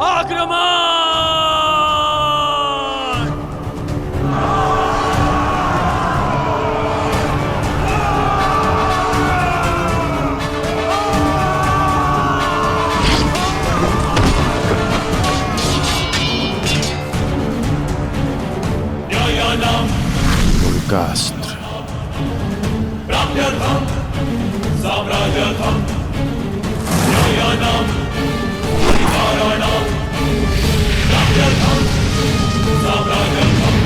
आक्रमण! उल्कास्त्र प्राप्त्यर्थं साम्राज्यर्थं न्यायानाम् अधिकाराणां प्राप्त्यर्थं साम्राज्यर्थं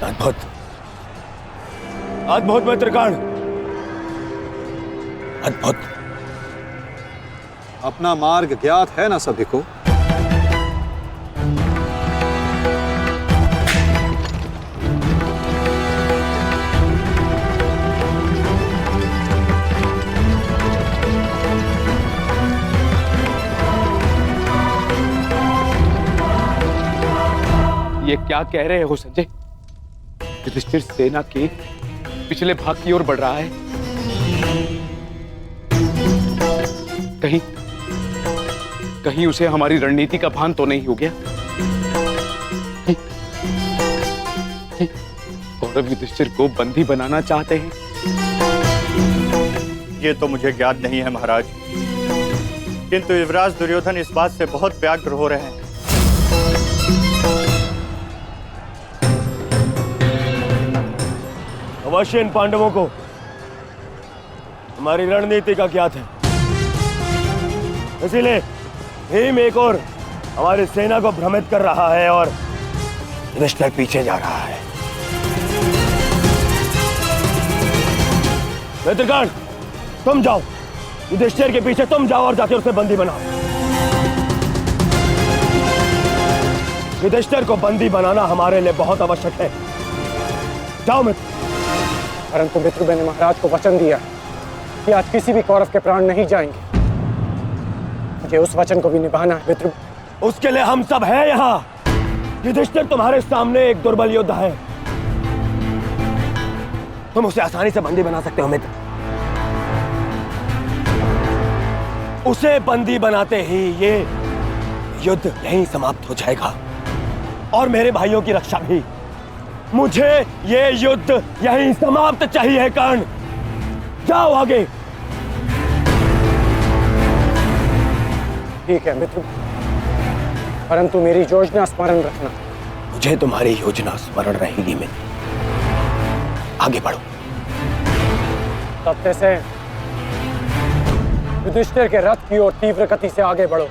अद्भुत, अद्भुत मित्रगण, अद्भुत। अपना मार्ग ज्ञात है ना सभी को? ये क्या कह रहे हो संजय? युधिष्ठिर सेना के पिछले भाग की ओर बढ़ रहा है। कहीं कहीं उसे हमारी रणनीति का भान तो नहीं हो गया? कौरव युधिष्ठिर को बंदी बनाना चाहते हैं। ये तो मुझे ज्ञात नहीं है महाराज, किंतु युवराज दुर्योधन इस बात से बहुत व्यग्र हो रहे हैं। अवश्य इन पांडवों को हमारी रणनीति का ज्ञात है, इसीलिए भीम एक और हमारी सेना को भ्रमित कर रहा है और युधिष्ठिर पीछे जा रहा है। मित्रगण, तुम जाओ, युधिष्ठिर के पीछे तुम जाओ और जाकर उसे बंदी बनाओ। युधिष्ठिर को बंदी बनाना हमारे लिए बहुत आवश्यक है। जाओ मित्र। परंतु मित्र, मैंने महाराज को वचन दिया कि आज किसी भी कौरव के प्राण नहीं जाएंगे। मुझे उस वचन को भी निभाना है मित्र। उसके लिए हम सब हैं यहाँ। युधिष्ठिर तुम्हारे सामने एक दुर्बल योद्धा है, तुम उसे आसानी से बंदी बना सकते हो मित्र। उसे बंदी बनाते ही ये युद्ध यहीं समाप्त हो जाएगा और मेरे भाइयों की रक्षा भी। मुझे ये युद्ध यहीं समाप्त चाहिए। कर्ण, जाओ आगे। ठीक है मित्र, परंतु मेरी योजना स्मरण रखना। मुझे तुम्हारी योजना स्मरण रहेगी मित्र। आगे बढ़ो। तब से युधिष्ठिर के रथ की ओर तीव्र गति से आगे बढ़ो।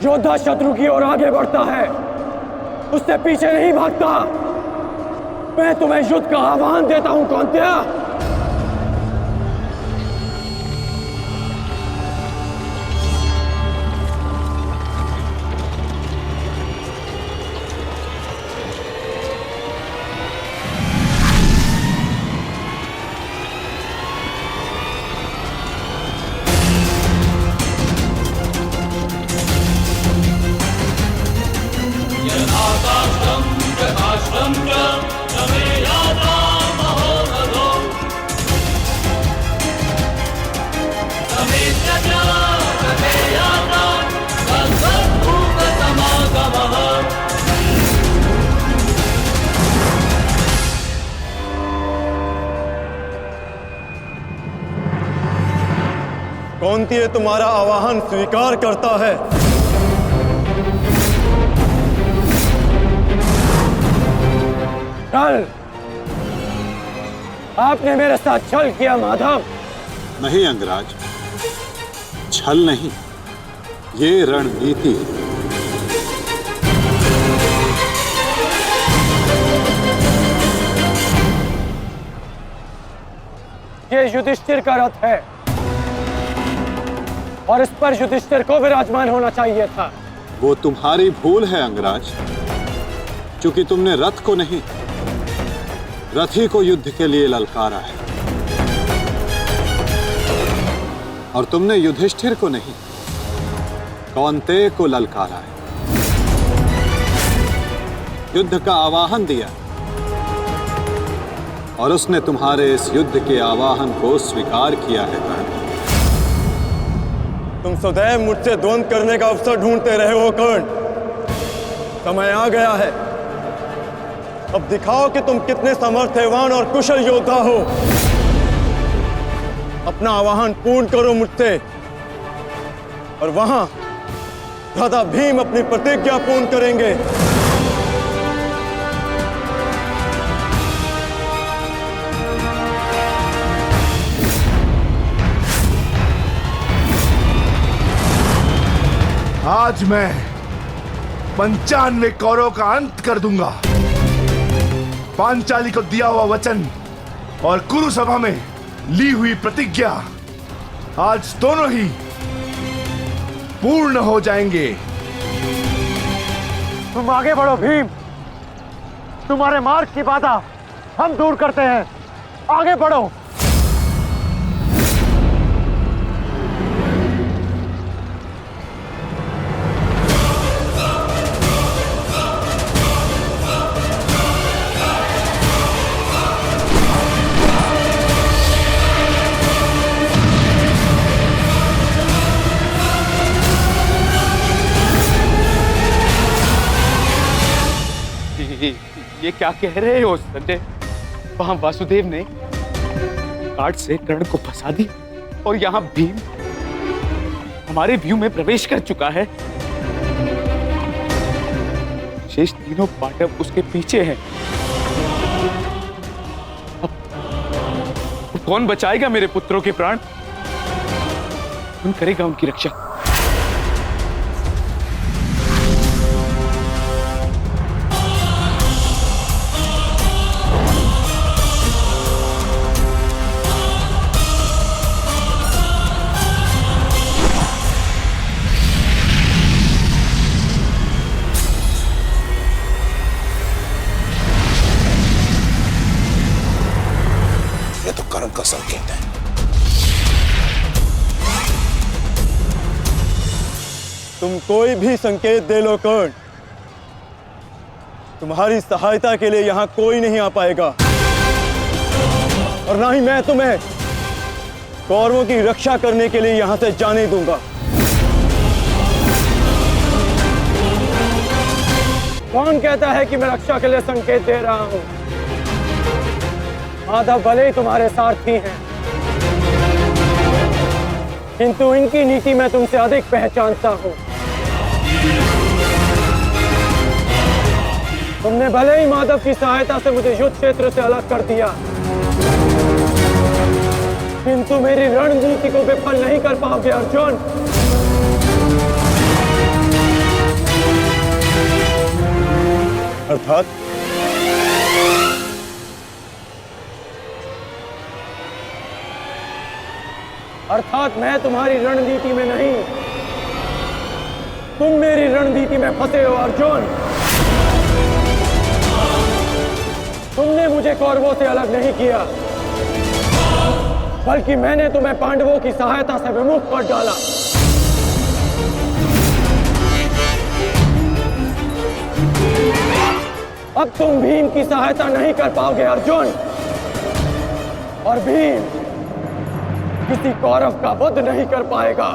योद्धा शत्रु की ओर आगे बढ़ता है, उससे पीछे नहीं भागता। मैं तुम्हें युद्ध का आह्वान देता हूं कौंतेय। यथाकाष्ठं यथाश्वं च न मे याता महोरथो कौंतेय तुम्हारा आवाहन स्वीकार करता है। कल आपने मेरे साथ छल किया माधव। नहीं अंगराज, छल नहीं, ये रणनीति है। ये युधिष्ठिर का रथ है और इस पर युधिष्ठिर को विराजमान होना चाहिए था। वो तुम्हारी भूल है अंगराज, क्योंकि तुमने रथ को नहीं, रथी को युद्ध के लिए ललकारा है। और तुमने युधिष्ठिर को नहीं, कौंतेय को ललकारा है, युद्ध का आवाहन दिया और उसने तुम्हारे इस युद्ध के आवाहन को स्वीकार किया है। कर्ण, तुम सदैव मुझसे द्वंद्व करने का अवसर ढूंढते रहे हो कर्ण। समय आ गया है, अब दिखाओ कि तुम कितने समर्थवान और कुशल योद्धा हो। अपना आवाहन पूर्ण करो मुझसे और वहां राधा भीम अपनी प्रतिज्ञा पूर्ण करेंगे। आज मैं 95 कौरवों का अंत कर दूंगा। पांचाली को दिया हुआ वचन और कुरु सभा में ली हुई प्रतिज्ञा आज दोनों ही पूर्ण हो जाएंगे। तुम आगे बढ़ो भीम, तुम्हारे मार्ग की बाधा हम दूर करते हैं। आगे बढ़ो। ये क्या कह रहे हो संजय? वहां वासुदेव ने काट से कर्ण को फंसा दिया और यहाँ भीम हमारे व्यू में प्रवेश कर चुका है। शेष तीनों पांडव उसके पीछे हैं। अब कौन बचाएगा मेरे पुत्रों के प्राण? कौन करेगा उनकी रक्षा? का संकेत है। तुम कोई भी संकेत दे लो कर्ण, तुम्हारी सहायता के लिए यहां कोई नहीं आ पाएगा और ना ही मैं तुम्हें कौरवों की रक्षा करने के लिए यहां से जाने दूंगा। कौन कहता है कि मैं रक्षा के लिए संकेत दे रहा हूं? माधव भले ही तुम्हारे सारथी हैं, किंतु इनकी नीति मैं तुमसे अधिक पहचानता हूं। तुमने भले ही माधव की सहायता से मुझे युद्ध क्षेत्र से अलग कर दिया, किंतु मेरी रणनीति को विफल नहीं कर पाओगे अर्जुन। अर्थात मैं तुम्हारी रणनीति में नहीं, तुम मेरी रणनीति में फंसे हो अर्जुन। तुमने मुझे कौरवों से अलग नहीं किया, बल्कि मैंने तुम्हें पांडवों की सहायता से विमुख कर डाला। अब तुम भीम की सहायता नहीं कर पाओगे अर्जुन, और भीम किसी कौरव का वध नहीं कर पाएगा।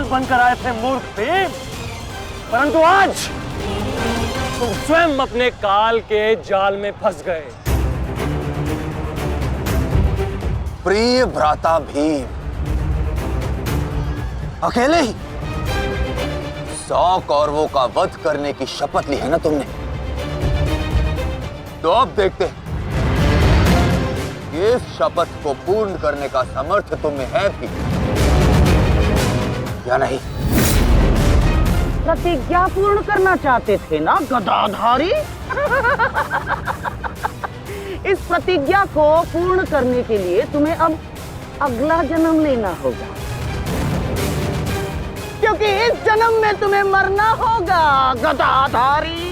काल बनकर आए थे मूर्ख भीम, परंतु आज तुम स्वयं अपने काल के जाल में फंस गए। प्रिय भ्राता भीम, अकेले ही 100 कौरवों का वध करने की शपथ ली है ना तुमने? तो अब देखते हैं इस शपथ को पूर्ण करने का सामर्थ्य तुम में है भी या नहीं? प्रतिज्ञा पूर्ण करना चाहते थे ना गदाधारी? इस प्रतिज्ञा को पूर्ण करने के लिए तुम्हें अब अगला जन्म लेना होगा, क्योंकि इस जन्म में तुम्हें मरना होगा गदाधारी।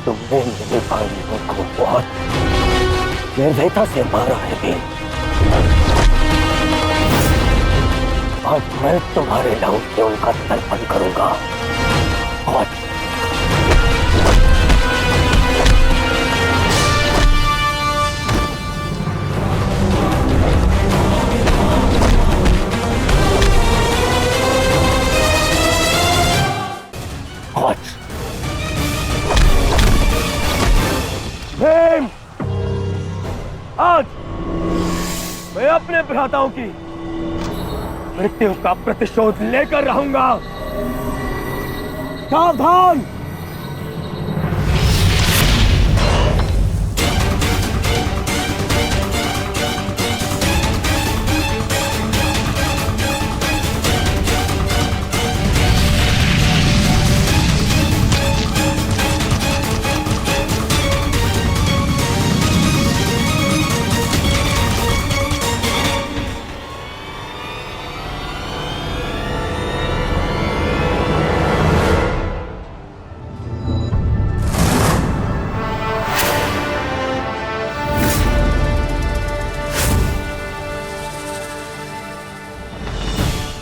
तुमने मेरे भाइयों को बहुत निर्दयता से मारा है भीम। अब मैं तुम्हारे लहू से उनका तर्पण करूंगा। और भीम, आज मैं अपने भ्राताओं की मृत्यु का प्रतिशोध लेकर रहूंगा। सावधान!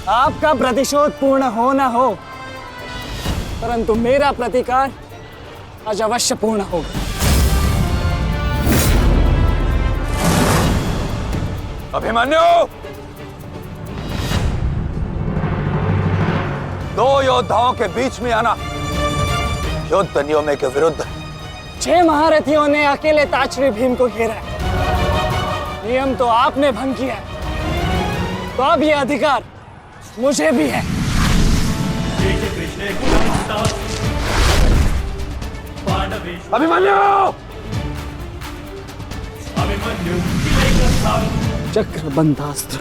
आपका प्रतिशोध पूर्ण हो न हो, परंतु मेरा प्रतिकार आज अवश्य पूर्ण होगा। अभिमन्यु, 2 योद्धाओं के बीच में आना युद्ध नियमों के विरुद्ध। 6 महारथियों ने अकेले ताचरी भीम को घेरा है। नियम तो आपने भंग किया है, तो अब यह अधिकार मुझे भी है। अभिमन्यु! चक्रबंधास्त्र।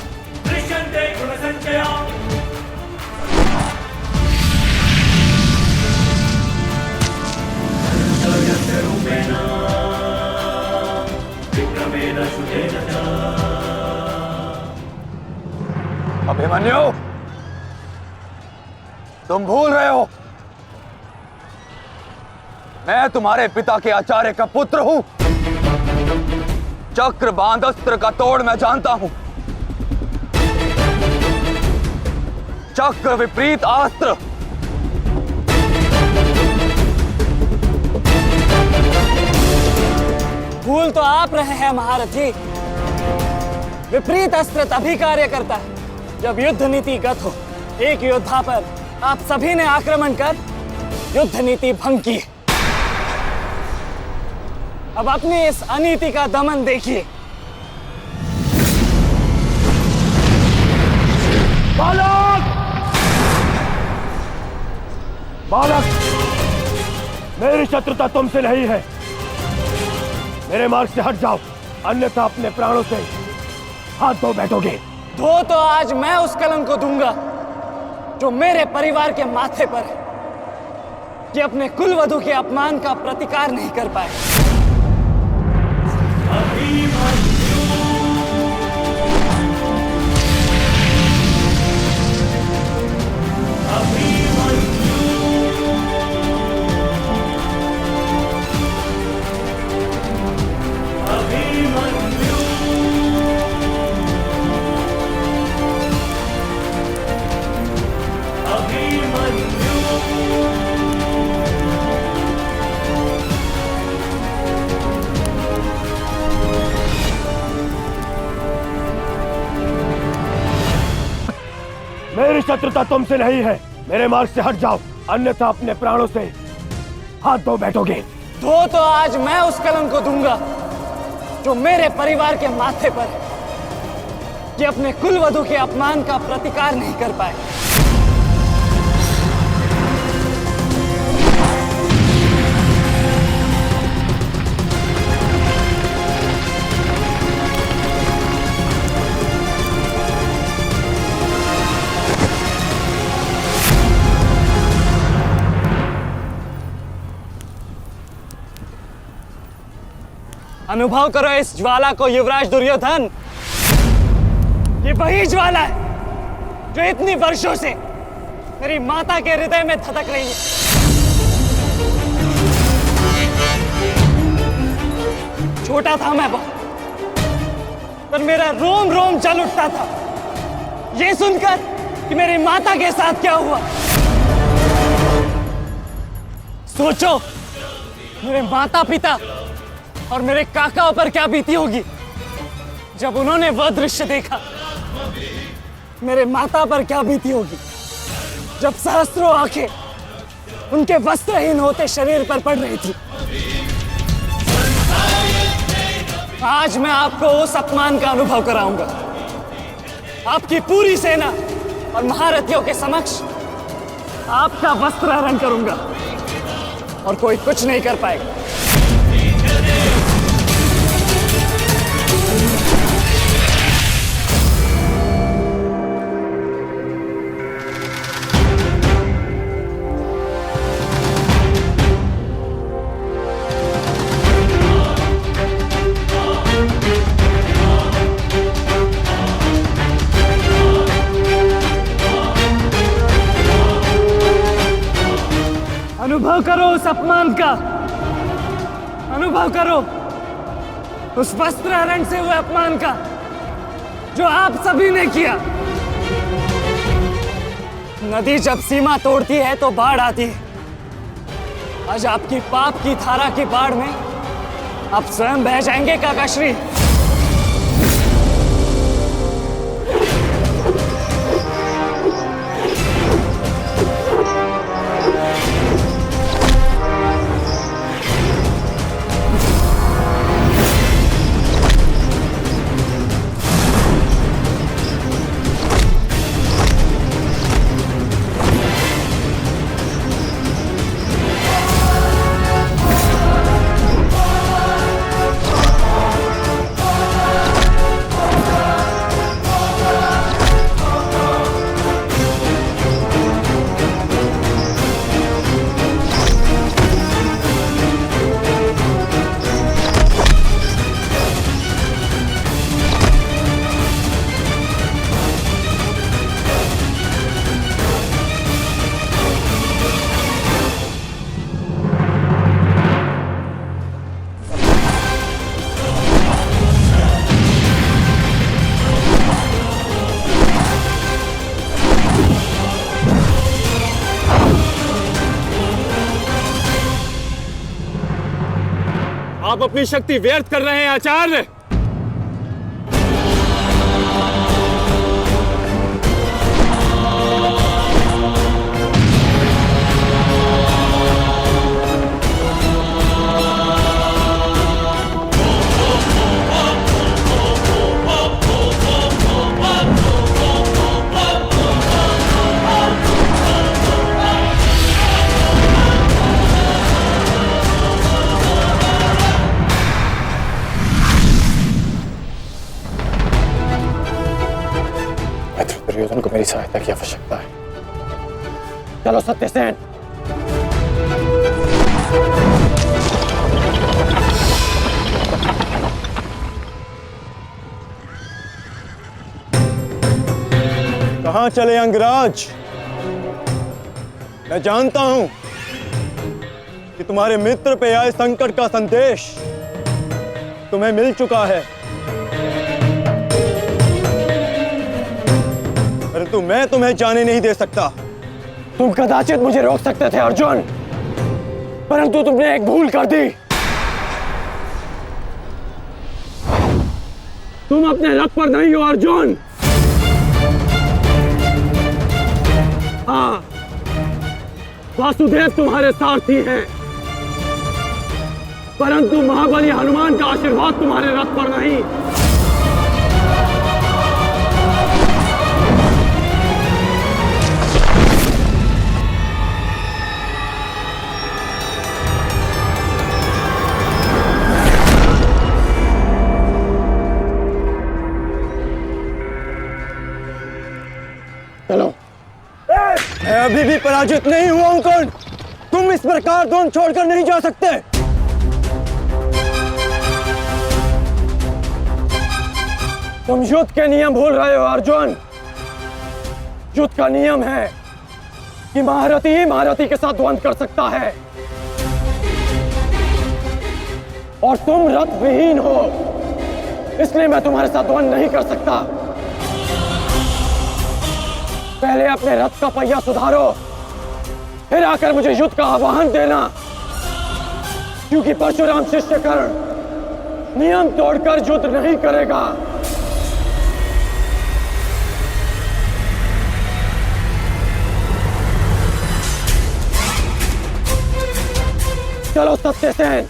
अभिमन्यु, तुम भूल रहे हो मैं तुम्हारे पिता के आचार्य का पुत्र हूं। चक्रबांध अस्त्र का तोड़ मैं जानता हूं। चक्र विपरीत अस्त्र भूल तो आप रहे हैं महारथी। विपरीत अस्त्र तभी कार्य करता है जब युद्ध नीति गत हो। एक योद्धा पर आप सभी ने आक्रमण कर युद्ध नीति भंग की। अब अपनी इस अनीति का दमन देखिए। बालक! बालक! मेरी शत्रुता तुमसे नहीं है। मेरे मार्ग से हट जाओ, अन्यथा अपने प्राणों से हाथ धो बैठोगे। धो तो आज मैं उस कलंक को दूंगा जो मेरे परिवार के माथे पर है, कि अपने कुलवधू के अपमान का प्रतिकार नहीं कर पाए। मेरी शत्रुता तुमसे नहीं है, मेरे मार्ग से हट जाओ, अन्यथा अपने प्राणों से हाथ धो बैठोगे। तो आज मैं उस कलंक को दूंगा जो मेरे परिवार के माथे पर है, कि अपने कुलवधू के अपमान का प्रतिकार नहीं कर पाए। अनुभव करो इस ज्वाला को युवराज दुर्योधन। ये वही ज्वाला है जो इतनी वर्षों से मेरी माता के हृदय में धधक रही है। छोटा था मैं बहुत, पर मेरा रोम रोम जल उठता था ये सुनकर कि मेरी माता के साथ क्या हुआ। सोचो मेरे माता पिता और मेरे काका पर क्या बीती होगी जब उन्होंने वह दृश्य देखा। मेरे माता पर क्या बीती होगी जब सहस्त्रों आंखें उनके वस्त्रहीन होते शरीर पर पड़ रही थी। आज मैं आपको उस अपमान का अनुभव कराऊंगा। आपकी पूरी सेना और महारथियों के समक्ष आपका वस्त्र हरण करूंगा और कोई कुछ नहीं कर पाएगा। अनुभव करो उस अपमान का, अनुभव करो उस वस्त्र हरण से हुए अपमान का जो आप सभी ने किया। नदी जब सीमा तोड़ती है तो बाढ़ आती है। आज आपकी पाप की धारा की बाढ़ में आप स्वयं बह जाएंगे काकाश्री। आप अपनी शक्ति व्यर्थ कर रहे हैं आचार्य। दुर्योधन को मेरी सहायता की आवश्यकता है। चलो सत्यसेन। कहां चले अंगराज? मैं जानता हूं कि तुम्हारे मित्र पे आए संकट का संदेश तुम्हें मिल चुका है, परंतु मैं तुम्हें जाने नहीं दे सकता। तुम कदाचित मुझे रोक सकते थे अर्जुन, परंतु तुमने एक भूल कर दी। तुम अपने रथ पर नहीं हो अर्जुन। हाँ, वासुदेव तुम्हारे सारथी हैं, परंतु महाबली हनुमान का आशीर्वाद तुम्हारे रथ पर नहीं। चलो। मैं अभी भी पराजित नहीं हुआ हूं कर्ण। तुम इस प्रकार द्रोण छोड़कर नहीं जा सकते। तुम युद्ध के नियम भूल रहे हो अर्जुन। युद्ध का नियम है कि महारथी ही महारथी के साथ द्वंद्व कर सकता है, और तुम रथ विहीन हो, इसलिए मैं तुम्हारे साथ द्वंद्व नहीं कर सकता। पहले अपने रथ का पहिया सुधारो, फिर आकर मुझे युद्ध का आह्वान देना, क्योंकि परशुराम शिष्य कर्ण नियम तोड़कर युद्ध नहीं करेगा। चलो सत्यसेन।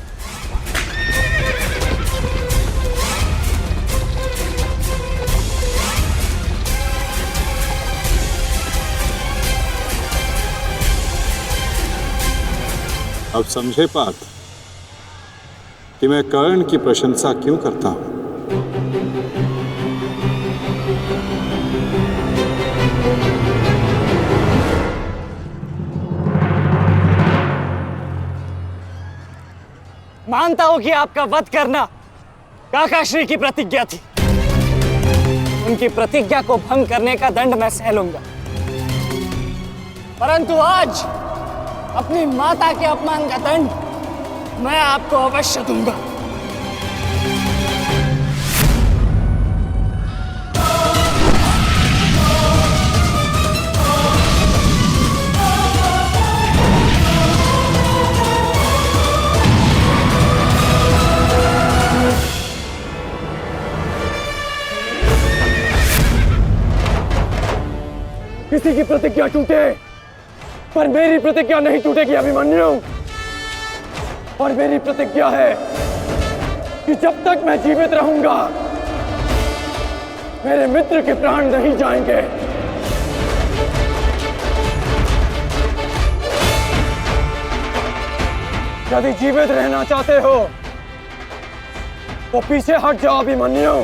अब समझे पार्थ कि मैं कर्ण की प्रशंसा क्यों करता हूं। मानता हूं कि आपका वध करना काकाश्री की प्रतिज्ञा थी। उनकी प्रतिज्ञा को भंग करने का दंड मैं सह लूंगा, परंतु आज अपनी माता के अपमान का दंड मैं आपको अवश्य दूंगा। किसी की प्रतिज्ञा टूटे, पर मेरी प्रतिज्ञा नहीं टूटेगी अभिमन्यु। और मेरी प्रतिज्ञा है कि जब तक मैं जीवित रहूंगा, मेरे मित्र के प्राण नहीं जाएंगे। यदि जीवित रहना चाहते हो तो पीछे हट जाओ अभिमन्यु।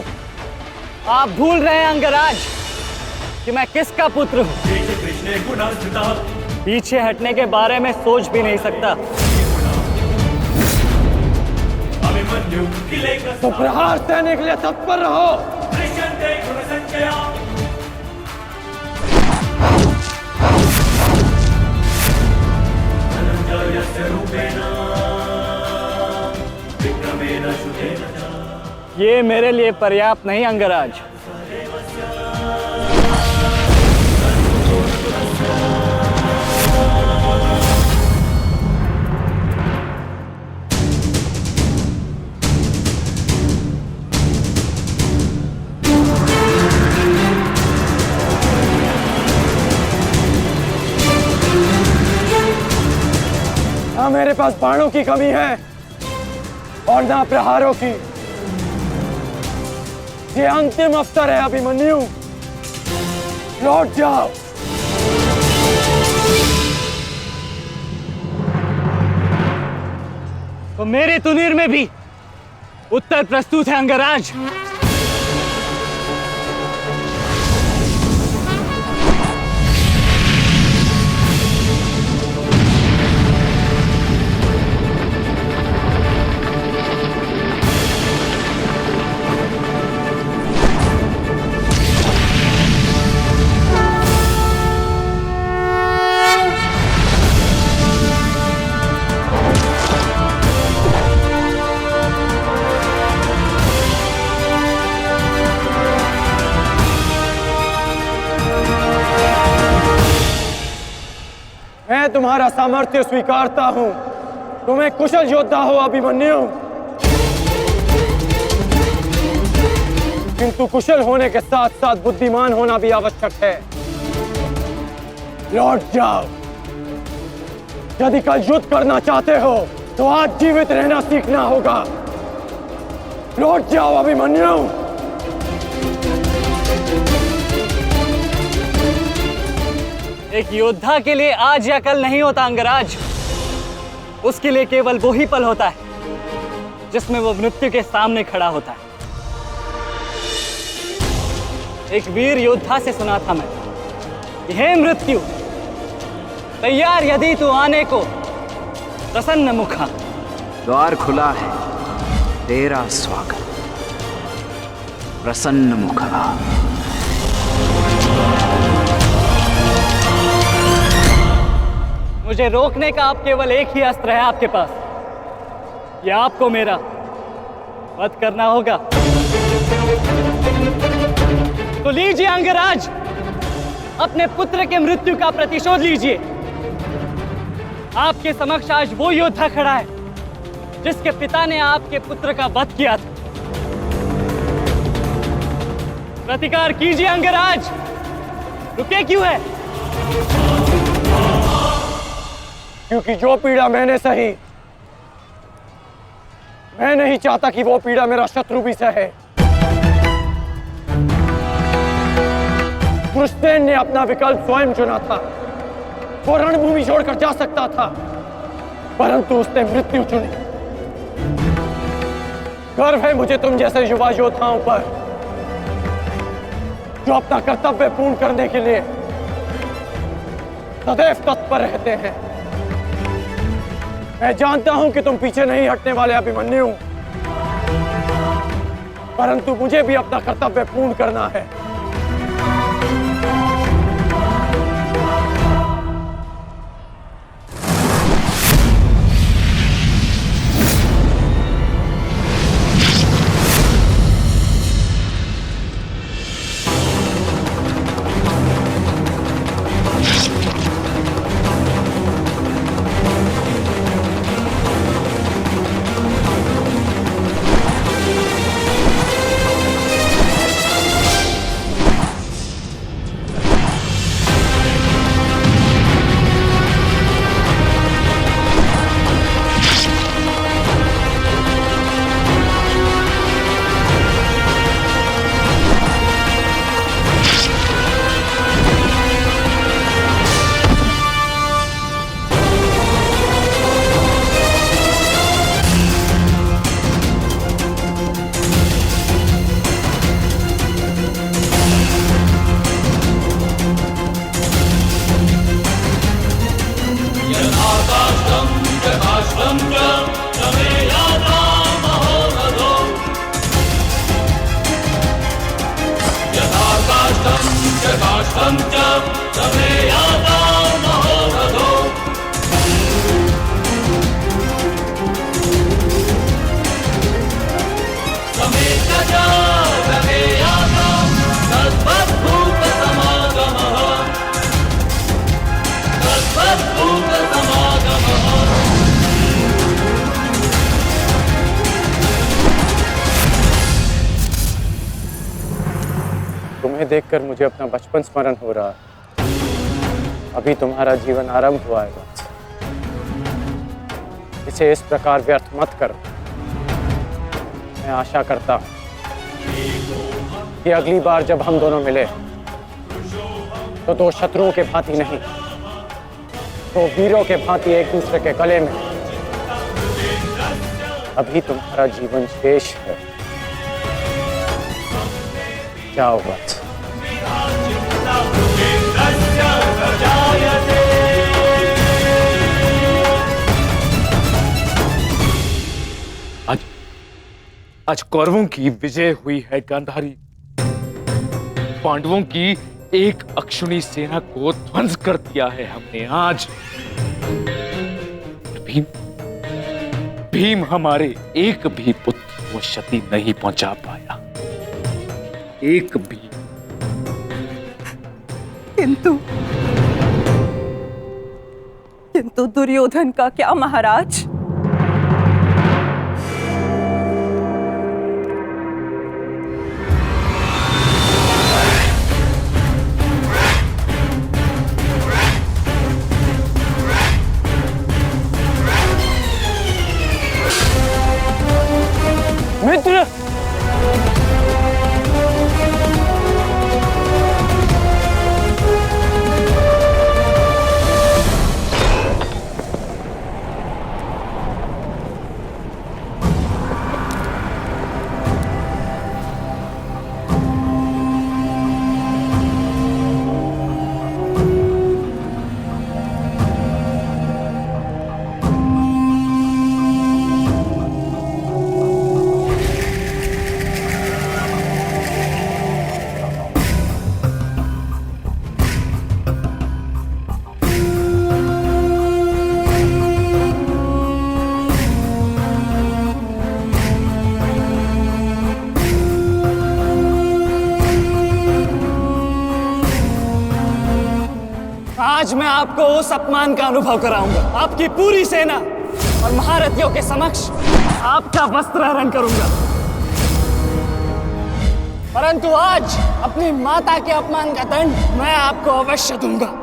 आप भूल रहे हैं अंगराज कि मैं किसका पुत्र हूं। पीछे हटने के बारे में सोच भी नहीं सकता। तो प्रहार सैनिक के लिए तत्पर रहो। ये मेरे लिए पर्याप्त नहीं अंगराज। ना मेरे पास बाणों की कमी है और ना प्रहारों की। ये अंतिम अवसर है अभिमन्यु, लौट जाओ। तो मेरे तुनीर में भी उत्तर प्रस्तुत है अंगराज। मैं तुम्हारा सामर्थ्य स्वीकारता हूं। तुम एक कुशल योद्धा हो अभिमन्यु, किंतु कुशल होने के साथ साथ बुद्धिमान होना भी आवश्यक है। लौट जाओ। यदि कल युद्ध करना चाहते हो तो आज जीवित रहना सीखना होगा। लौट जाओ अभिमन्यु। एक योद्धा के लिए आज या कल नहीं होता अंगराज, उसके लिए केवल वो ही पल होता है जिसमें वो मृत्यु के सामने खड़ा होता है। एक वीर योद्धा से सुना था मैं, हे मृत्यु, तैयार यदि तू आने को, प्रसन्न मुखा। द्वार खुला है, तेरा स्वागत, प्रसन्न मुखा। मुझे रोकने का अब केवल एक ही अस्त्र है आपके पास, यह आपको मेरा वध करना होगा। तो लीजिए अंगराज, अपने पुत्र के मृत्यु का प्रतिशोध लीजिए। आपके समक्ष आज वो योद्धा खड़ा है जिसके पिता ने आपके पुत्र का वध किया था। प्रतिकार कीजिए अंगराज, रुके क्यों है? क्योंकि जो पीड़ा मैंने सही, मैं नहीं चाहता कि वो पीड़ा मेरा शत्रु भी सहे। कृष्ण ने अपना विकल्प स्वयं चुना था। वो रणभूमि छोड़कर जा सकता था, परंतु उसने मृत्यु चुनी। गर्व है मुझे तुम जैसे युवा योद्धाओं पर, जो अपना कर्तव्य पूर्ण करने के लिए सदैव तत्पर रहते हैं। मैं जानता हूं कि तुम पीछे नहीं हटने वाले अभिमन्यु, परंतु मुझे भी अपना कर्तव्य पूर्ण करना है। तुम्हें देखकर मुझे अपना बचपन स्मरण हो रहा है। अभी तुम्हारा जीवन आरंभ हुआ है, इसे इस प्रकार व्यर्थ मत करो। मैं आशा करता हूं कि अगली बार जब हम दोनों मिले तो दो शत्रुओं के भांति नहीं, तो वीरों के भांति एक दूसरे के गले में। अभी तुम्हारा जीवन शेष है, जाओ बस। आज कौरवों की विजय हुई है गांधारी। पांडवों की एक अक्षुणी सेना को ध्वंस कर दिया है हमने आज। भीम हमारे एक भी पुत्र को क्षति नहीं पहुंचा पाया, एक भी। किंतु दुर्योधन का क्या महाराज? मित्र, आज मैं आपको उस अपमान का अनुभव कराऊंगा। आपकी पूरी सेना और महारथियों के समक्ष आपका वस्त्र हरण करूंगा। परंतु आज अपनी माता के अपमान का दंड मैं आपको अवश्य दूंगा।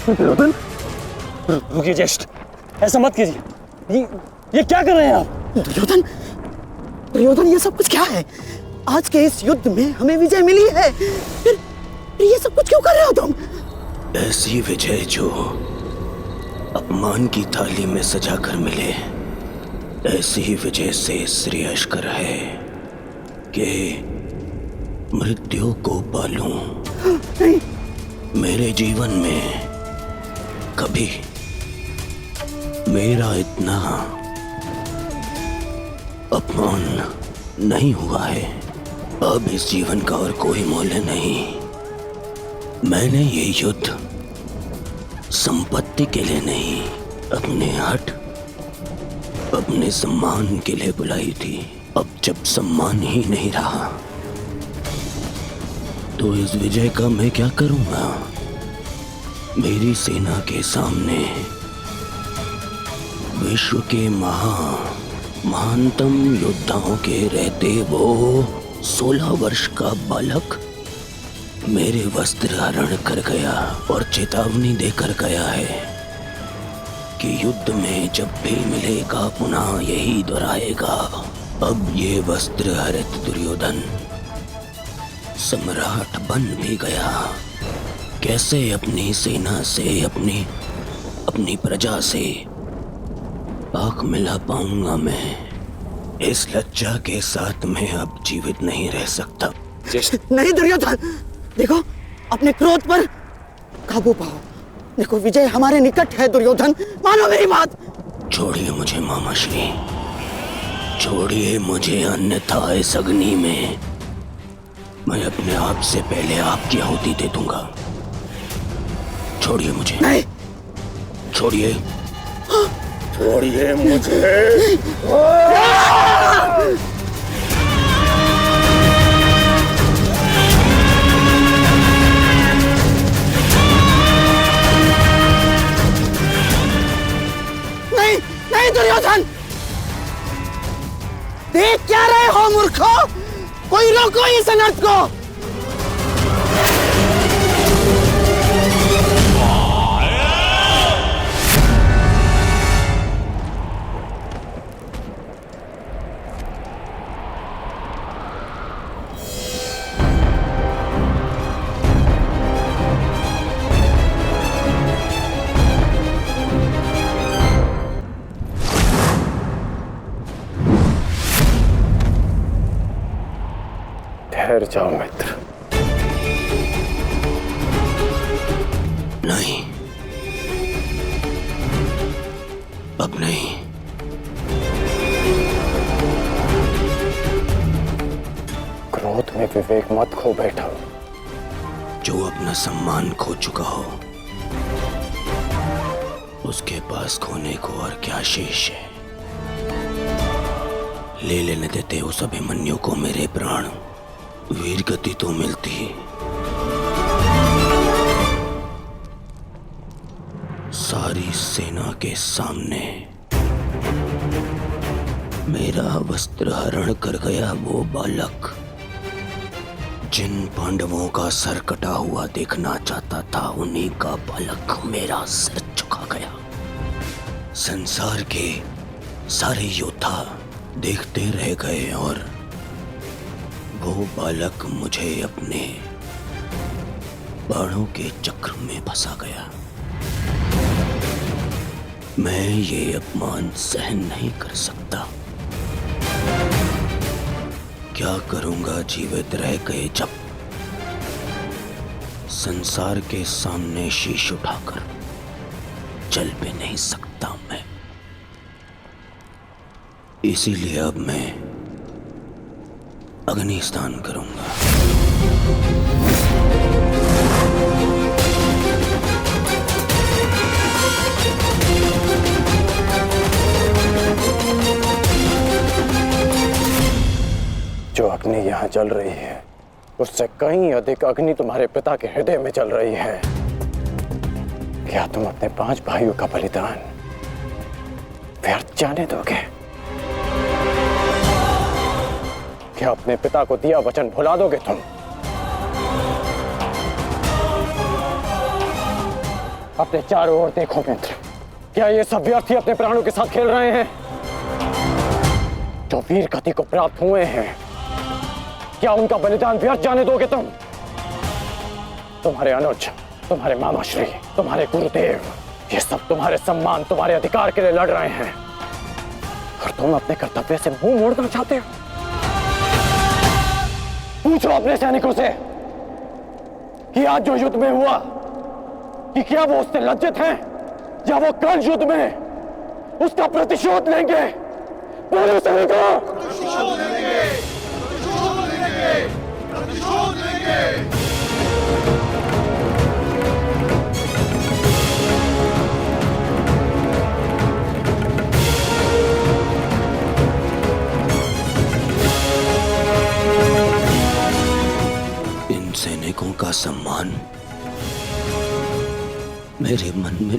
दुर्योधन, रुकिए ज्येष्ठ, ऐसा मत कीजिए। ये क्या कर रहे हैं आप? दुर्योधन, दुर्योधन, ये सब कुछ क्या है? आज के इस युद्ध में हमें विजय मिली है, फिर ये सब कुछ क्यों कर रहे हो तुम? ऐसी विजय जो अपमान की थाली में सजा कर मिले, ऐसी ही विजय से श्रेयस्कर है कि मृत्यु को पालूं। नहीं। मेरे जीवन में कभी मेरा इतना अपमान नहीं हुआ है। अब इस जीवन का और कोई मूल्य नहीं। मैंने ये युद्ध संपत्ति के लिए नहीं, अपने हट, अपने सम्मान के लिए बुलाई थी। अब जब सम्मान ही नहीं रहा तो इस विजय का मैं क्या करूंगा? मेरी सेना के सामने विश्व के महानतम योद्धाओं के रहते वो 16 वर्ष का बालक मेरे वस्त्र हरण कर गया और चेतावनी देकर गया है कि युद्ध में जब भी मिलेगा पुनः यही दोहराएगा। अब ये वस्त्र हरित दुर्योधन सम्राट बन भी गया। कैसे अपनी सेना से, अपनी प्रजा से आंख मिला पाऊंगा मैं? इस लज्जा के साथ मैं अब जीवित नहीं रह सकता। नहीं दुर्योधन, देखो अपने क्रोध पर काबू पाओ। देखो विजय हमारे निकट है दुर्योधन, मानो मेरी बात। छोड़िए मुझे मामाश्री, छोड़िए मुझे, अन्यथा इस अग्नि में मैं अपने आप से पहले आपकी आहुति दे दूंगा। छोड़िए मुझे। नहीं। छोड़िए, छोड़िए मुझे। नहीं, नहीं दुर्योधन, देख क्या रहे हो मूर्खों? कोई रोको इस अनर्थ को। ठहर जाओ मित्र। नहीं, अब नहीं। क्रोध में विवेक मत खो बैठा। जो अपना सम्मान खो चुका हो उसके पास खोने को और क्या शेष है। ले लेने देते उस अभिमन्यु को मेरे प्राण, वीर गति तो मिलती। सारी सेना के सामने मेरा वस्त्र हरण कर गया वो बालक, जिन पांडवों का सर कटा हुआ देखना चाहता था, उन्हीं का बालक मेरा सर झुका गया। संसार के सारे योद्धा देखते रह गए और वो बालक मुझे अपने बाणों के चक्र में फंसा गया। मैं ये अपमान सहन नहीं कर सकता। क्या करूंगा जीवित रह गए जब संसार के सामने शीश उठाकर चल भी नहीं सकता मैं। इसीलिए अब मैं अग्नि स्नान करूंगा। जो अग्नि यहाँ जल रही है उससे कहीं अधिक अग्नि तुम्हारे पिता के हृदय में जल रही है। क्या तुम अपने 5 भाइयों का बलिदान व्यर्थ जाने दोगे? क्या अपने पिता को दिया वचन भुला दोगे तुम? अपने चारों ओर देखो मित्र, क्या ये सब व्यर्थी अपने प्राणों के साथ खेल रहे हैं? जो वीर गति को प्राप्त हुए हैं, क्या उनका बलिदान व्यर्थ जाने दोगे तुम? तुम्हारे अनुज, तुम्हारे मामाश्री, तुम्हारे गुरुदेव, ये सब तुम्हारे सम्मान, तुम्हारे अधिकार के लिए लड़ रहे हैं और तुम अपने कर्तव्य से मुंह मोड़ना चाहते हो। पूछो अपने सैनिकों से कि आज जो युद्ध में हुआ कि क्या वो उससे लज्जित हैं या वो कल युद्ध में उसका प्रतिशोध लेंगे? बोलो सैनिकों। प्रतिशोध लेंगे, प्रतिशोध लेंगे, प्रतिशोध लेंगे। इन सैनिकों का सम्मान मेरे मन में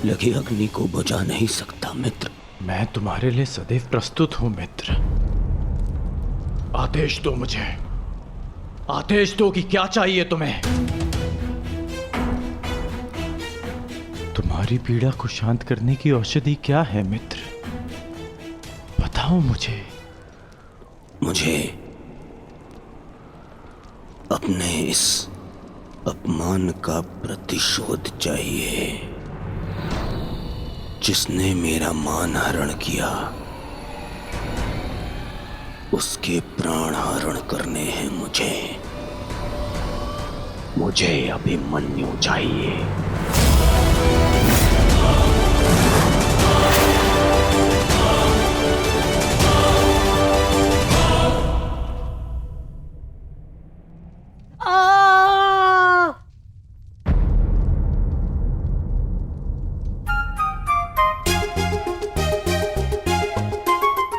लगी अग्नि को बुझा नहीं सकता मित्र। मैं तुम्हारे लिए सदैव प्रस्तुत हूं मित्र। आदेश दो मुझे, आदेश दो कि क्या चाहिए तुम्हें। तुम्हारी पीड़ा को शांत करने की औषधि क्या है मित्र? बताओ मुझे। मुझे अपने इस अपमान का प्रतिशोध चाहिए। जिसने मेरा मान हरण किया उसके प्राण हरण करने हैं मुझे। मुझे अभिमन्यु चाहिए।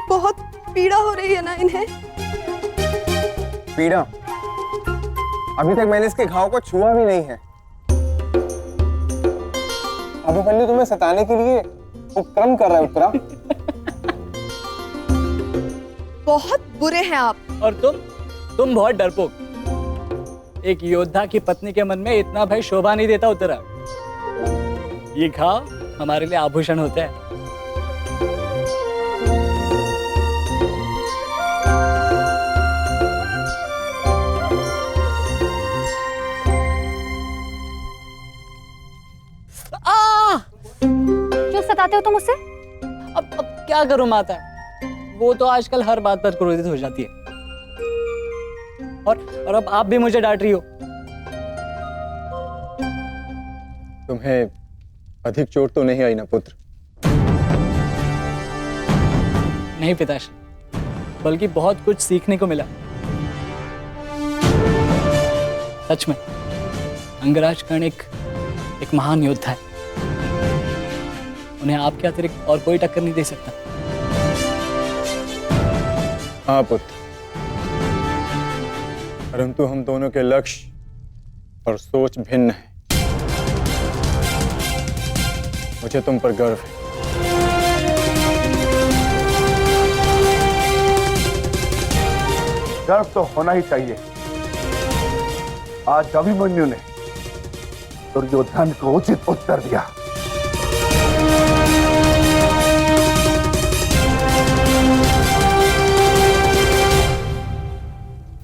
बहुत पीड़ा हो रही है ना इन्हें? पीड़ा? अभी तक मैंने इसके घाव को छुआ भी नहीं है। अभिमन्यु तुम्हें सताने के लिए उपक्रम कर रहा है उत्तरा। बहुत बुरे हैं आप। और तुम बहुत डरपोक। एक योद्धा की पत्नी के मन में इतना भय शोभा नहीं देता उत्तरा। ये घाव हमारे लिए आभूषण होते हैं। क्यों सताते हो तुम उसे? अब क्या करूं माता, वो तो आजकल हर बात पर क्रोधित हो जाती है। और अब आप भी मुझे डांट रही हो। तुम्हें अधिक चोट तो नहीं आई ना पुत्र? नहीं पिताश्री, बल्कि बहुत कुछ सीखने को मिला। सच में अंगराज कर्ण एक महान योद्धा है। उन्हें आपके अतिरिक्त और कोई टक्कर नहीं दे सकता। हाँ पुत्र, परंतु हम दोनों के लक्ष्य और सोच भिन्न हैं। मुझे तुम पर गर्व है। गर्व तो होना ही चाहिए। आज अभिमन्यु ने दुर्योधन को उचित उत्तर दिया।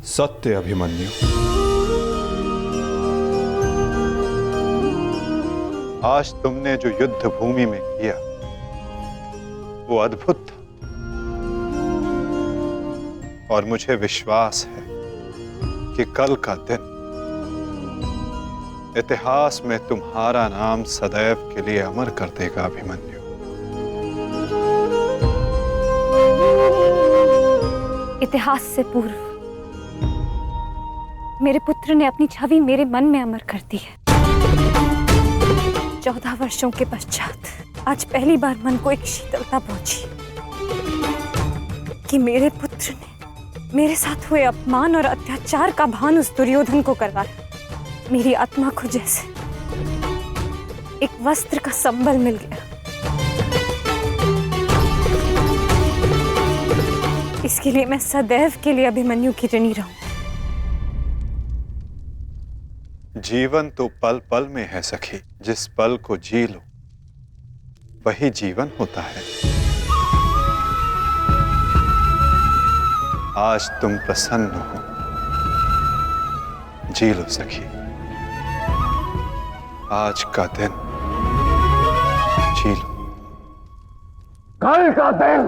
सत्य अभिमन्यु, आज तुमने जो युद्ध भूमि में किया वो अद्भुत था, और मुझे विश्वास है कि कल का दिन इतिहास में तुम्हारा नाम सदैव के लिए अमर कर देगा अभिमन्यु। इतिहास से पूर्व मेरे पुत्र ने अपनी छवि मेरे मन में अमर कर दी है। 14 वर्षों के पश्चात आज पहली बार मन को एक शीतलता पहुंची कि मेरे पुत्र ने मेरे साथ हुए अपमान और अत्याचार का भान उस दुर्योधन को करवाया। मेरी आत्मा को जैसे एक वस्त्र का संबल मिल गया। इसके लिए मैं सदैव के लिए अभिमन्यु की ऋणी रहूं। जीवन तो पल पल में है सखी, जिस पल को जी लो वही जीवन होता है। आज तुम प्रसन्न हो, जी लो सखी, आज का दिन जी लो। कल का दिन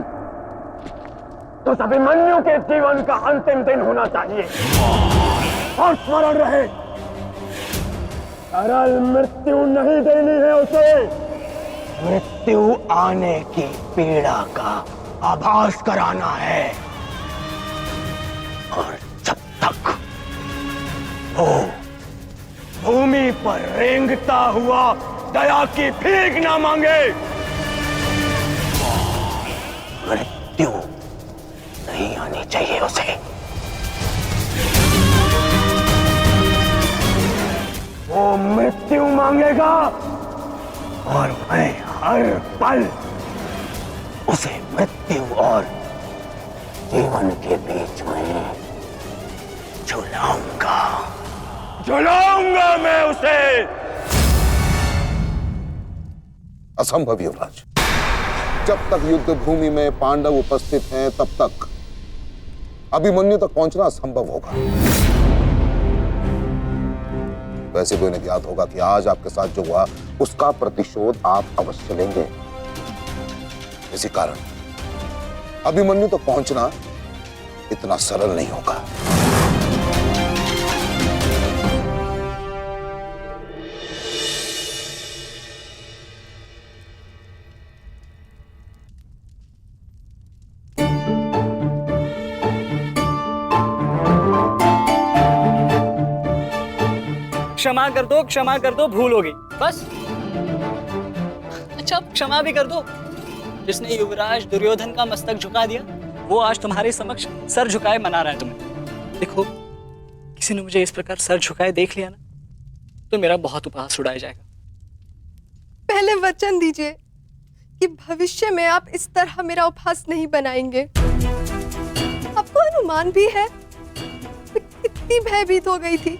तो अभिमन्यु के जीवन का अंतिम दिन होना चाहिए। और स्मरण रहे, सरल मृत्यु नहीं देनी है उसे। मृत्यु आने की पीड़ा का आभास कराना है, और जब तक वो भूमि पर रेंगता हुआ दया की भीख ना मांगे, मृत्यु नहीं आनी चाहिए उसे। वो मृत्यु मांगेगा और मैं हर पल उसे मृत्यु और जीवन के बीच में झुलाऊंगा मैं उसे। असंभव युवराज, जब तक युद्ध भूमि में पांडव उपस्थित हैं तब तक अभिमन्यु तक पहुंचना असंभव होगा। वैसे भी उन्हें ज्ञात होगा कि आज आपके साथ जो हुआ उसका प्रतिशोध आप अवश्य लेंगे। इसी कारण अभिमन्यु तक पहुंचना इतना सरल नहीं होगा। क्षमा कर दो, भूल हो गई बस। अच्छा, अब क्षमा भी कर दो। जिसने युवराज दुर्योधन का मस्तक झुका दिया वो आज तुम्हारे समक्ष सर झुकाए मना रहा है तुम्हें। देखो, किसी ने मुझे इस प्रकार सर झुकाए देख लिया ना तो मेरा बहुत उपहास उड़ाया जाएगा। पहले वचन दीजिए कि भविष्य में आप इस तरह मेरा उपहास नहीं बनाएंगे। आपको अनुमान भी है मैं कितनी भयभीत हो गई थी।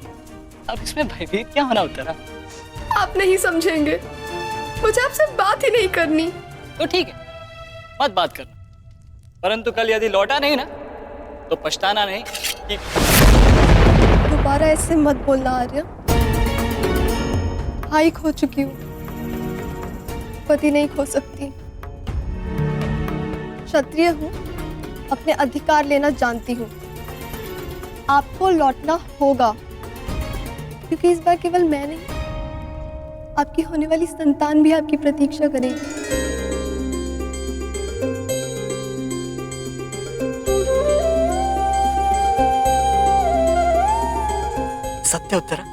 अब इसमें भयभीत क्या होना उत्तरा? आप नहीं समझेंगे, मुझे आपसे बात ही नहीं करनी। तो ठीक है, मत बात करना, परंतु कल यदि लौटा नहीं ना तो पछताना नहीं कि दोबारा ऐसे मत बोलना आर्य। भाई खो चुकी हूँ, पति नहीं खो सकती। क्षत्रिय हूँ, अपने अधिकार लेना जानती हूँ। आपको लौटना होगा, क्योंकि इस बार केवल मैं नहीं, आपकी होने वाली संतान भी आपकी प्रतीक्षा करेगी। सत्य उत्तरा,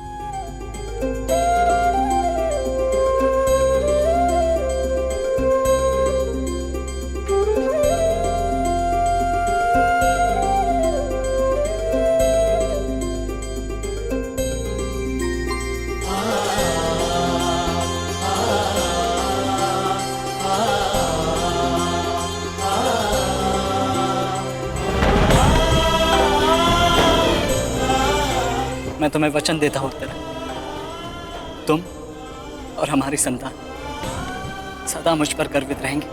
मैं तुम्हें वचन देता हूं उत्तरा, तुम और हमारी संतान सदा मुझ पर गर्वित रहेंगे।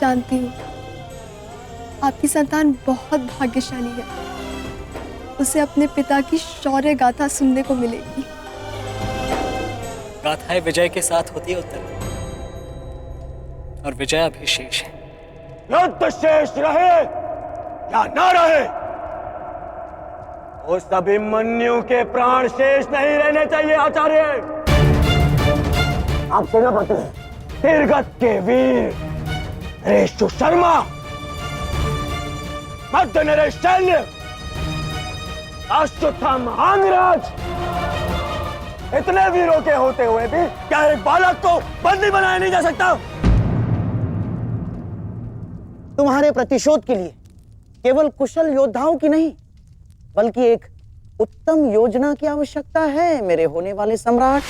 जानती हूँ आपकी संतान बहुत भाग्यशाली है, उसे अपने पिता की शौर्य गाथा सुनने को मिलेगी। गाथाएं विजय के साथ होती है उत्तरा, और विजय अभी शेष है। युद्ध शेष रहे या न रहे, उस अभिमन्यु के प्राण शेष नहीं रहने चाहिए आचार्य। आप सेनापति तीरगत के वीर रेशु शर्मा, मध्य नरेश शैल्य, अश्वत्थाम अंगराज, इतने वीरों के होते हुए भी क्या एक बालक को बंदी बनाया नहीं जा सकता? तुम्हारे प्रतिशोध के लिए केवल कुशल योद्धाओं की नहीं, बल्कि एक उत्तम योजना की आवश्यकता है मेरे होने वाले सम्राट।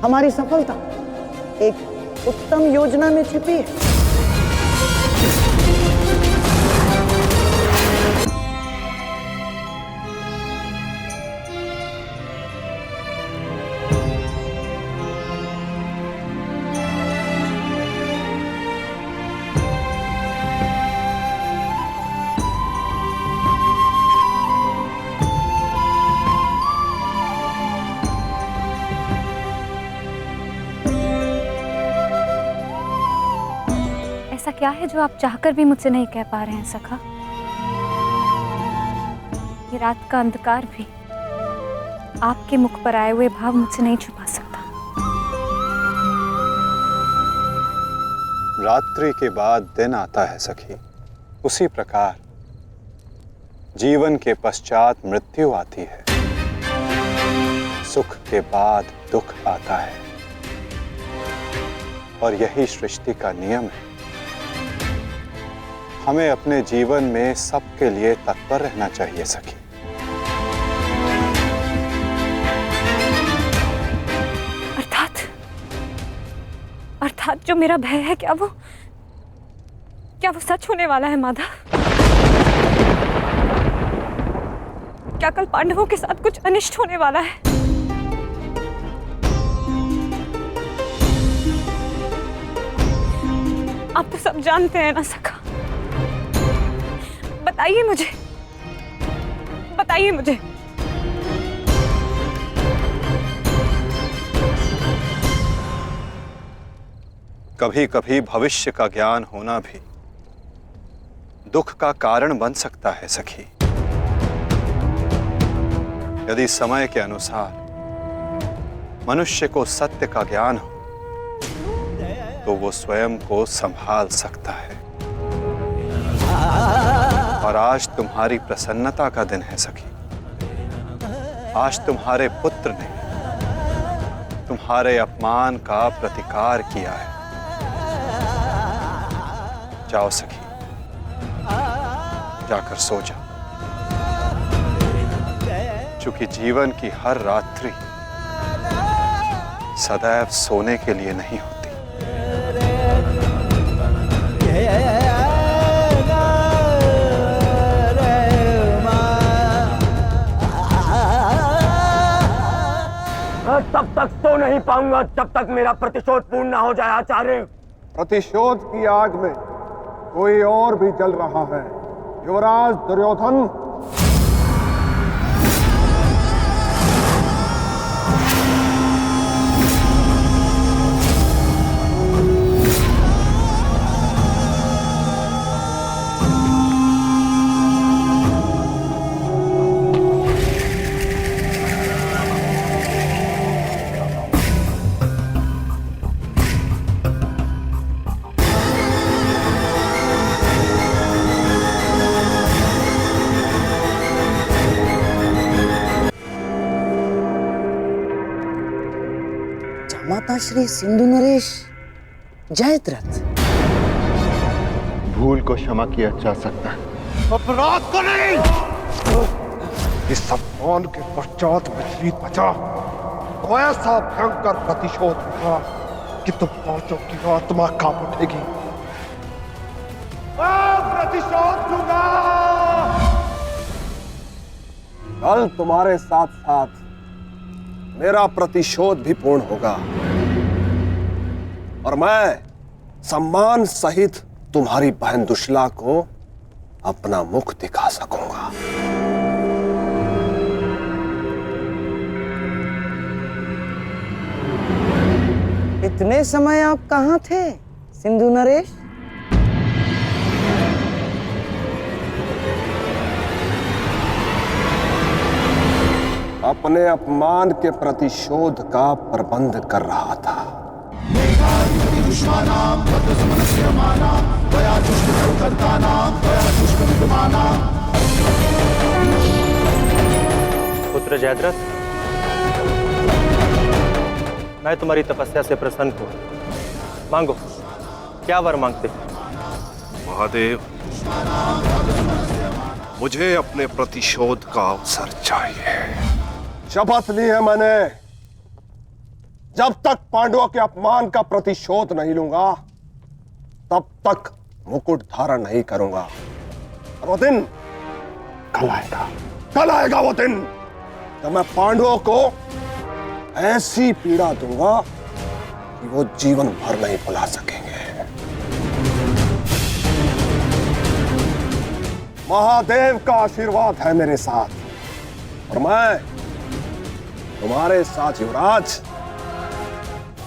हमारी सफलता एक उत्तम योजना में छिपी है। ऐसा क्या है जो आप चाहकर भी मुझसे नहीं कह पा रहे हैं सखा? ये रात का अंधकार भी आपके मुख पर आए हुए भाव मुझसे नहीं छुपा सकता। रात्रि के बाद दिन आता है सखी, उसी प्रकार जीवन के पश्चात मृत्यु आती है। सुख के बाद दुख आता है, और यही सृष्टि का नियम है। हमें अपने जीवन में सबके लिए तत्पर रहना चाहिए सखी। अर्थात जो मेरा भय है, क्या वो सच होने वाला है माधव? क्या कल पांडवों के साथ कुछ अनिष्ट होने वाला है? आप तो सब जानते हैं ना सखा। बताइए मुझे, बताइए मुझे। कभी कभी भविष्य का ज्ञान होना भी दुख का कारण बन सकता है सखी। यदि समय के अनुसार मनुष्य को सत्य का ज्ञान हो तो वो स्वयं को संभाल सकता है। और आज तुम्हारी प्रसन्नता का दिन है सखी। आज तुम्हारे पुत्र ने तुम्हारे अपमान का प्रतिकार किया है। जाओ सखी, जाकर सो जाओ, क्योंकि जीवन की हर रात्रि सदैव सोने के लिए नहीं होती। तब तक सो नहीं पाऊंगा जब तक मेरा प्रतिशोध पूर्ण ना हो जाए आचार्य। प्रतिशोध की आग में कोई और भी जल रहा है। युवराज दुर्योधन, माता श्री सिंधु नरेश जयद्रथ। भूल को क्षमा किया जा सकता है, अपराध को नहीं। इस सम्मान के पश्चात विचलित बचा तो ऐसा भयंकर प्रतिशोध होगा कि तुम पांचों की आत्मा कांप उठेगी। प्रतिशोध दूंगा। कल तुम्हारे साथ साथ मेरा प्रतिशोध भी पूर्ण होगा और मैं सम्मान सहित तुम्हारी बहन दुशला को अपना मुख दिखा सकूंगा। इतने समय आप कहाँ थे सिंधु नरेश? अपने अपमान के प्रतिशोध का प्रबंध कर रहा था। पुत्र जयद्रथ, मैं तुम्हारी तपस्या से प्रसन्न हूं। मांगो, क्या वर मांगते? महादेव, मुझे अपने प्रतिशोध का अवसर चाहिए। शपथ ली है मैंने, जब तक पांडवों के अपमान का प्रतिशोध नहीं लूंगा तब तक मुकुट धारण नहीं करूंगा। और वो दिन कल आएगा वो दिन जब मैं पांडवों को ऐसी पीड़ा दूंगा कि वो जीवन भर नहीं भुला सकेंगे। महादेव का आशीर्वाद है मेरे साथ और मैं तुम्हारे साथ युवराज,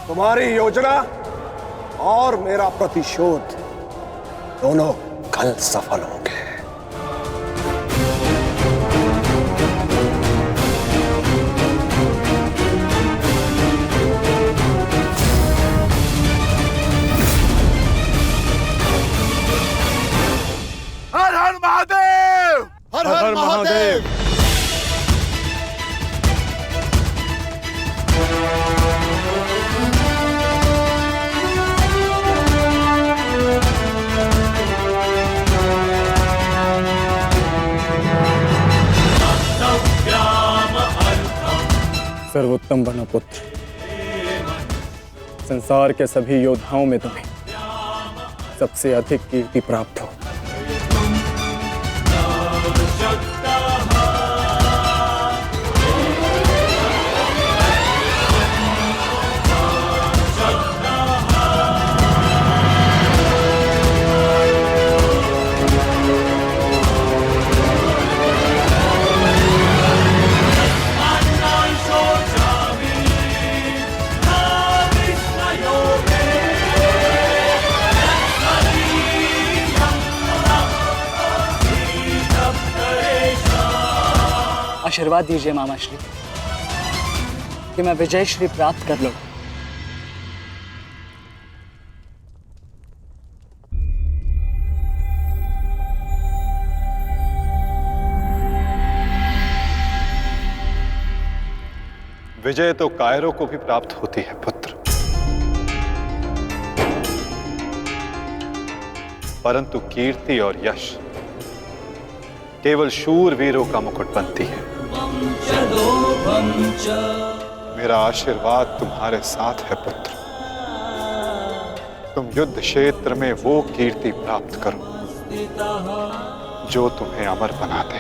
तुम्हारी योजना और मेरा प्रतिशोध दोनों कल सफल होंगे। हर हर महादेव, हर हर महादेव। सर्वोत्तम बनपुत्र, संसार के सभी योद्धाओं में तुम्हें सबसे अधिक कीर्ति प्राप्त हो। आशीर्वाद दीजिए मामा श्री कि मैं विजय श्री प्राप्त कर लूं। विजय तो कायरों को भी प्राप्त होती है पुत्र, परंतु कीर्ति और यश केवल शूर वीरों का मुकुट बनती है। मेरा आशीर्वाद तुम्हारे साथ है पुत्र। तुम युद्ध क्षेत्र में वो कीर्ति प्राप्त करो जो तुम्हें अमर बना दे।